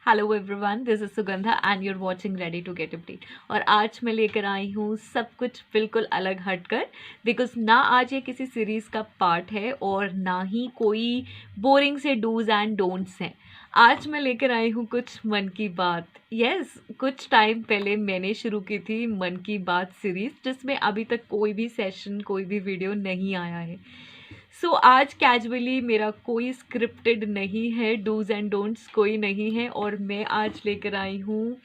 Hello everyone, this is Sugandha and you're watching ready to get update. और आज मैं लेकर आई हूँ सब कुछ बिल्कुल अलग हटकर, बिकॉज ना आज ये किसी सीरीज़ का पार्ट है और ना ही कोई बोरिंग से डूज एंड डोंट्स हैं। आज मैं लेकर आई हूँ कुछ मन की बात। यस, कुछ टाइम पहले मैंने शुरू की थी मन की बात सीरीज़, जिसमें अभी तक कोई भी सेशन, कोई भी वीडियो नहीं आया है। सो आज कैजुअली मेरा कोई स्क्रिप्टेड नहीं है, डूज एंड डोंट्स कोई नहीं है, और मैं आज लेकर आई हूँ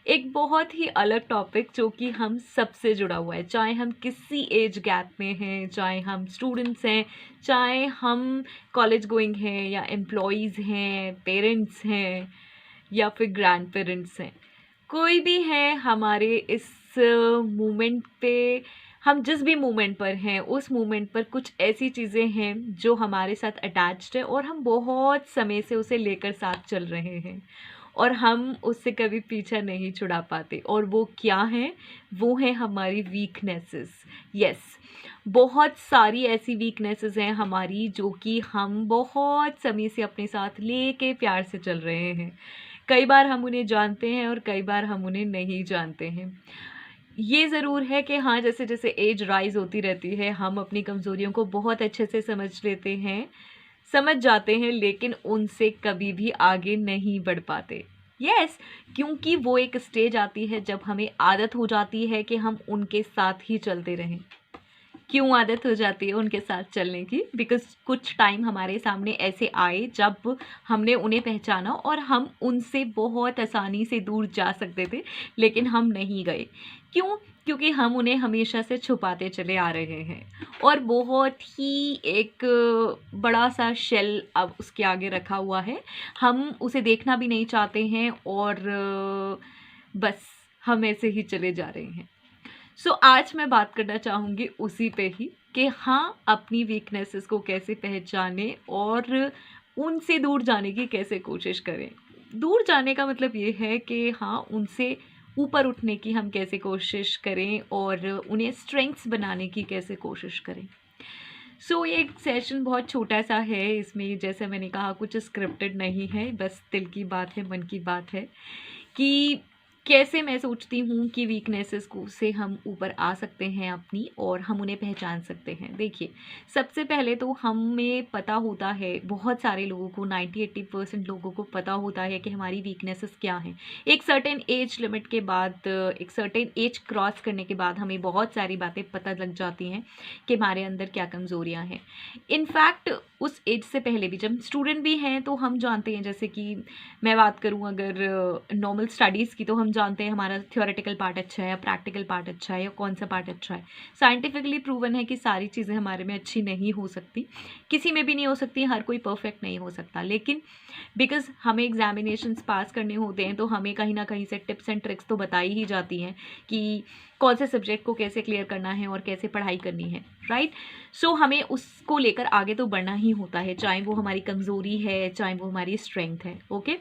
एक बहुत ही अलग टॉपिक जो कि हम सबसे जुड़ा हुआ है, चाहे हम किसी एज गैप में हैं, चाहे हम स्टूडेंट्स हैं, चाहे हम कॉलेज गोइंग हैं या एम्प्लॉयज़ हैं, पेरेंट्स हैं या फिर ग्रैंड पेरेंट्स हैं। कोई भी है हमारे इस मोमेंट पे, हम जिस भी मोमेंट पर हैं उस मोमेंट पर कुछ ऐसी चीज़ें हैं जो हमारे साथ अटैच्ड है और हम बहुत समय से उसे लेकर साथ चल रहे हैं और हम उससे कभी पीछा नहीं छुड़ा पाते। और वो क्या हैं? वो हैं हमारी वीकनेसेस। यस, बहुत सारी ऐसी वीकनेसेस हैं हमारी जो कि हम बहुत समय से अपने साथ लेके प्यार से चल रहे हैं। कई बार हम उन्हें जानते हैं और कई बार हम उन्हें नहीं जानते हैं। ये ज़रूर है कि हाँ, जैसे जैसे एज राइज़ होती रहती है हम अपनी कमज़ोरियों को बहुत अच्छे से समझ लेते हैं, समझ जाते हैं, लेकिन उनसे कभी भी आगे नहीं बढ़ पाते। यस, क्योंकि वो एक स्टेज आती है जब हमें आदत हो जाती है कि हम उनके साथ ही चलते रहें। क्यों आदत हो जाती है उनके साथ चलने की? बिकॉज़ कुछ टाइम हमारे सामने ऐसे आए जब हमने उन्हें पहचाना और हम उनसे बहुत आसानी से दूर जा सकते थे, लेकिन हम नहीं गए। क्यों? क्योंकि हम उन्हें हमेशा से छुपाते चले आ रहे हैं और बहुत ही एक बड़ा-सा शेल अब उसके आगे रखा हुआ है। हम उसे देखना भी नहीं चाहते हैं और बस हम ऐसे ही चले जा रहे हैं। सो आज मैं बात करना चाहूँगी उसी पे ही कि हाँ, अपनी वीकनेसेस को कैसे पहचानें और उनसे दूर जाने की कैसे कोशिश करें। दूर जाने का मतलब ये है कि हाँ, उनसे ऊपर उठने की हम कैसे कोशिश करें और उन्हें स्ट्रेंथ्स बनाने की कैसे कोशिश करें। सो ये एक सेशन बहुत छोटा-सा है, इसमें जैसे मैंने कहा कुछ स्क्रिप्टेड नहीं है, बस दिल की बात है, मन की बात है कि कैसे मैं सोचती हूँ कि वीकनेसेस को से हम ऊपर आ सकते हैं अपनी और हम उन्हें पहचान सकते हैं। देखिए, सबसे पहले तो हमें पता होता है, बहुत सारे लोगों को 90-80% लोगों को पता होता है कि हमारी वीकनेसेस क्या हैं। एक सर्टेन एज लिमिट के बाद, एक सर्टेन एज क्रॉस करने के बाद हमें बहुत सारी बातें पता लग जाती हैं कि हमारे अंदर क्या कमज़ोरियाँ हैं। इनफैक्ट उस एज से पहले भी जब स्टूडेंट भी हैं तो हम जानते हैं, जैसे कि मैं बात करूँ अगर नॉर्मल स्टडीज़ की, तो हम जानते हैं हमारा थ्योरेटिकल पार्ट अच्छा है या प्रैक्टिकल पार्ट अच्छा है या कौन सा पार्ट अच्छा है। साइंटिफिकली प्रूवन है कि सारी चीज़ें हमारे में अच्छी नहीं हो सकती, किसी में भी नहीं हो सकती, हर कोई परफेक्ट नहीं हो सकता। लेकिन बिकॉज़ हमें एग्जामिनेशंस पास करने होते हैं तो हमें कहीं ना कहीं से टिप्स एंड ट्रिक्स तो बताई ही जाती हैं कि कौन से सब्जेक्ट को कैसे क्लियर करना है और कैसे पढ़ाई करनी है, राइट? सो हमें उसको लेकर आगे तो बढ़ना ही होता है, चाहे वो हमारी कमज़ोरी है, चाहे वो हमारी स्ट्रेंथ है। ओके,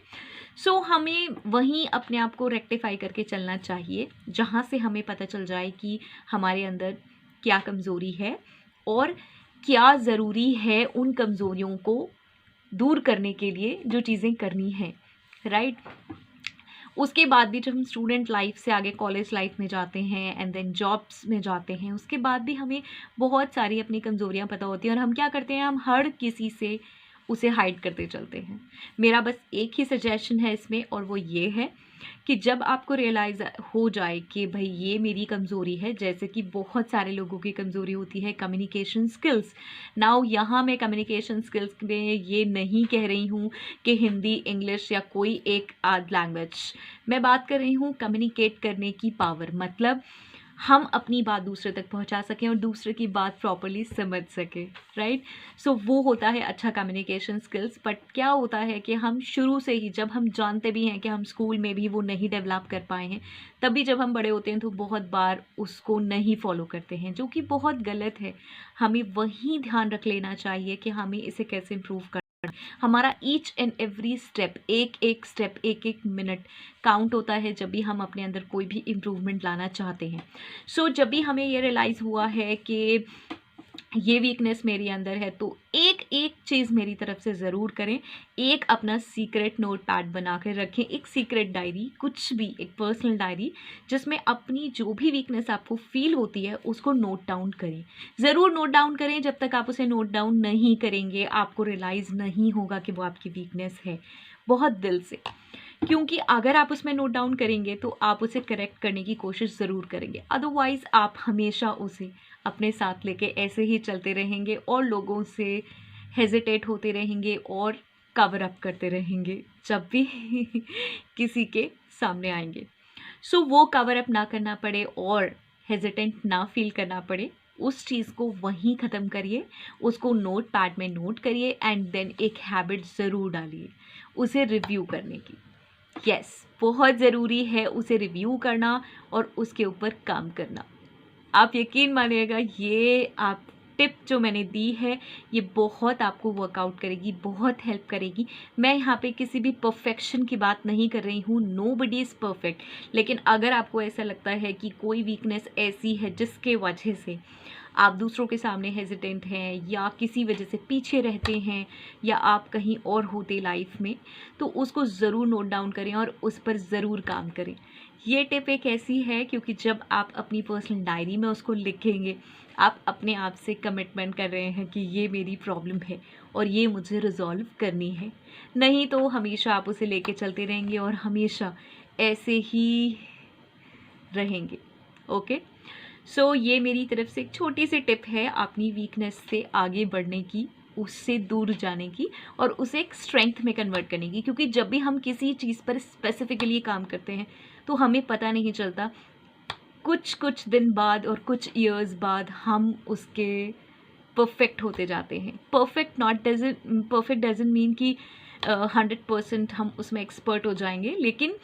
सो हमें वहीं अपने आप को रेक्टिफाई करके चलना चाहिए जहाँ से हमें पता चल जाए कि हमारे अंदर क्या कमज़ोरी है और क्या ज़रूरी है उन कमज़ोरियों को दूर करने के लिए जो चीज़ें करनी हैं, राइट? उसके बाद भी जब हम स्टूडेंट लाइफ से आगे कॉलेज लाइफ में जाते हैं एंड देन जॉब्स में जाते हैं, उसके बाद भी हमें बहुत सारी अपनी कमज़ोरियाँ पता होती हैं और हम क्या करते हैं, हम हर किसी से उसे हाइड करते चलते हैं। मेरा बस एक ही सजेशन है इसमें और वो ये है कि जब आपको रियलाइज़ हो जाए कि भाई ये मेरी कमज़ोरी है, जैसे कि बहुत सारे लोगों की कमज़ोरी होती है कम्युनिकेशन स्किल्स। नाउ यहाँ मैं कम्युनिकेशन स्किल्स में ये नहीं कह रही हूँ कि हिंदी, इंग्लिश या कोई एक आध लैंग्वेज, मैं बात कर रही हूँ कम्युनिकेट करने की पावर, मतलब हम अपनी बात दूसरे तक पहुंचा सकें और दूसरे की बात प्रॉपर्ली समझ सकें, राइट? सो वो होता है अच्छा कम्युनिकेशन स्किल्स। बट क्या होता है कि हम शुरू से ही, जब हम जानते भी हैं कि हम स्कूल में भी वो नहीं डेवलप कर पाए हैं, तभी जब हम बड़े होते हैं तो बहुत बार उसको नहीं फॉलो करते हैं, जो कि बहुत गलत है। हमें वही ध्यान रख लेना चाहिए कि हमें इसे कैसे इम्प्रूव कर, हमारा ईच एंड एवरी स्टेप, एक एक स्टेप, एक एक मिनट काउंट होता है जब भी हम अपने अंदर कोई भी इम्प्रूवमेंट लाना चाहते हैं। सो जब भी हमें ये रियलाइज़ हुआ है कि ये वीकनेस मेरे अंदर है, तो एक एक चीज़ मेरी तरफ से ज़रूर करें। एक अपना सीक्रेट नोट पैड बना कर रखें, एक सीक्रेट डायरी, कुछ भी, एक पर्सनल डायरी जिसमें अपनी जो भी वीकनेस आपको फील होती है उसको नोट डाउन करें। ज़रूर नोट डाउन करें। जब तक आप उसे नोट डाउन नहीं करेंगे आपको रियलाइज़ नहीं होगा कि वो आपकी वीकनेस है, बहुत दिल से। क्योंकि अगर आप उसमें नोट डाउन करेंगे तो आप उसे करेक्ट करने की कोशिश ज़रूर करेंगे, अदरवाइज़ आप हमेशा उसे अपने साथ लेके ऐसे ही चलते रहेंगे और लोगों से हेजिटेट होते रहेंगे और कवर अप करते रहेंगे जब भी किसी के सामने आएंगे। सो वो कवर अप ना करना पड़े और हेजिटेंट ना फील करना पड़े, उस चीज़ को वहीं ख़त्म करिए, उसको नोट पैड में नोट करिए एंड देन एक हैबिट ज़रूर डालिए उसे रिव्यू करने की। यस, बहुत ज़रूरी है उसे रिव्यू करना और उसके ऊपर काम करना। आप यकीन मानिएगा, ये आप टिप जो मैंने दी है ये बहुत आपको वर्कआउट करेगी, बहुत हेल्प करेगी। मैं यहाँ पे किसी भी परफेक्शन की बात नहीं कर रही हूँ, नोबडी इज़ परफेक्ट। लेकिन अगर आपको ऐसा लगता है कि कोई वीकनेस ऐसी है जिसके वजह से आप दूसरों के सामने हेजिटेंट हैं या किसी वजह से पीछे रहते हैं या आप कहीं और होते लाइफ में, तो उसको ज़रूर नोट डाउन करें और उस पर ज़रूर काम करें। ये टिप एक ऐसी है क्योंकि जब आप अपनी पर्सनल डायरी में उसको लिखेंगे आप अपने आप से कमिटमेंट कर रहे हैं कि ये मेरी प्रॉब्लम है और ये मुझे रिजॉल्व करनी है। नहीं तो हमेशा आप उसे लेके चलते रहेंगे और हमेशा ऐसे ही रहेंगे। ओके, सो ये मेरी तरफ से एक छोटी सी टिप है अपनी वीकनेस से आगे बढ़ने की, उससे दूर जाने की और उसे एक स्ट्रेंथ में कन्वर्ट करने की। क्योंकि जब भी हम किसी चीज़ पर स्पेसिफिकली काम करते हैं तो हमें पता नहीं चलता, कुछ दिन बाद और कुछ ईयर्स बाद हम उसके परफेक्ट होते जाते हैं। परफेक्ट डजंट मीन कि 100% हम उसमें एक्सपर्ट हो जाएंगे, लेकिन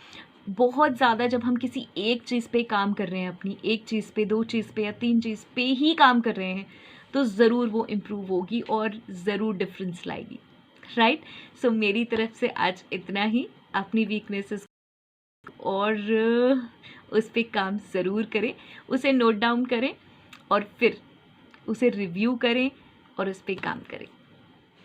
बहुत ज़्यादा जब हम किसी एक चीज़ पे काम कर रहे हैं, अपनी एक चीज़ पे, 2 चीज़ पे या 3 चीज़ पे ही काम कर रहे हैं, तो ज़रूर वो इम्प्रूव होगी और ज़रूर डिफरेंस लाएगी, राइट। सो मेरी तरफ से आज इतना ही। अपनी वीकनेसेस और उस पे काम ज़रूर करें, उसे नोट डाउन करें और फिर उसे रिव्यू करें और उस पे काम करें।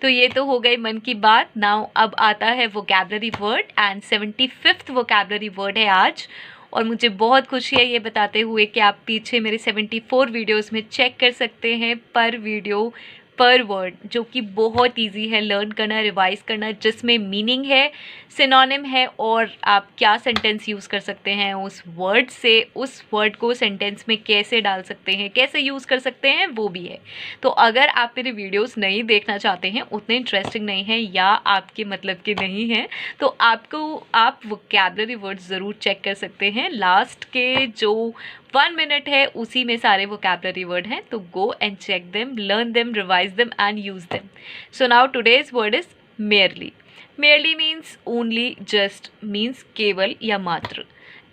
तो ये तो हो गई मन की बात। नाउ अब आता है vocabulary word and 75th vocabulary word है आज। और मुझे बहुत खुशी है ये बताते हुए कि आप पीछे मेरे 74 वीडियोस में चेक कर सकते हैं पर वीडियो पर वर्ड, जो कि बहुत इजी है लर्न करना, रिवाइज करना, जिसमें मीनिंग है, सिनोनिम है और आप क्या सेंटेंस यूज़ कर सकते हैं उस वर्ड से, उस वर्ड को सेंटेंस में कैसे डाल सकते हैं, कैसे यूज़ कर सकते हैं, वो भी है। तो अगर आप मेरे वीडियोस नहीं देखना चाहते हैं, उतने इंटरेस्टिंग नहीं हैं या आपके मतलब के नहीं हैं, तो आप वोकैबलरी वर्ड ज़रूर चेक कर सकते हैं। लास्ट के जो 1 मिनट है उसी में सारे वोकैबलरी वर्ड हैं, तो go and check them, learn them, revise them and use them. So now today's word is merely. Merely means only, just means केवल या मात्र.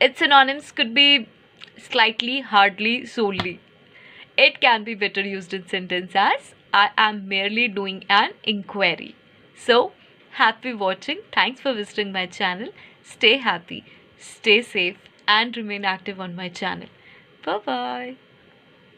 Its synonyms could be slightly, hardly, solely. It can be better used in sentence as I am merely doing an inquiry. So, happy watching. Thanks for visiting my channel. Stay happy, stay safe and remain active on my channel. Bye bye.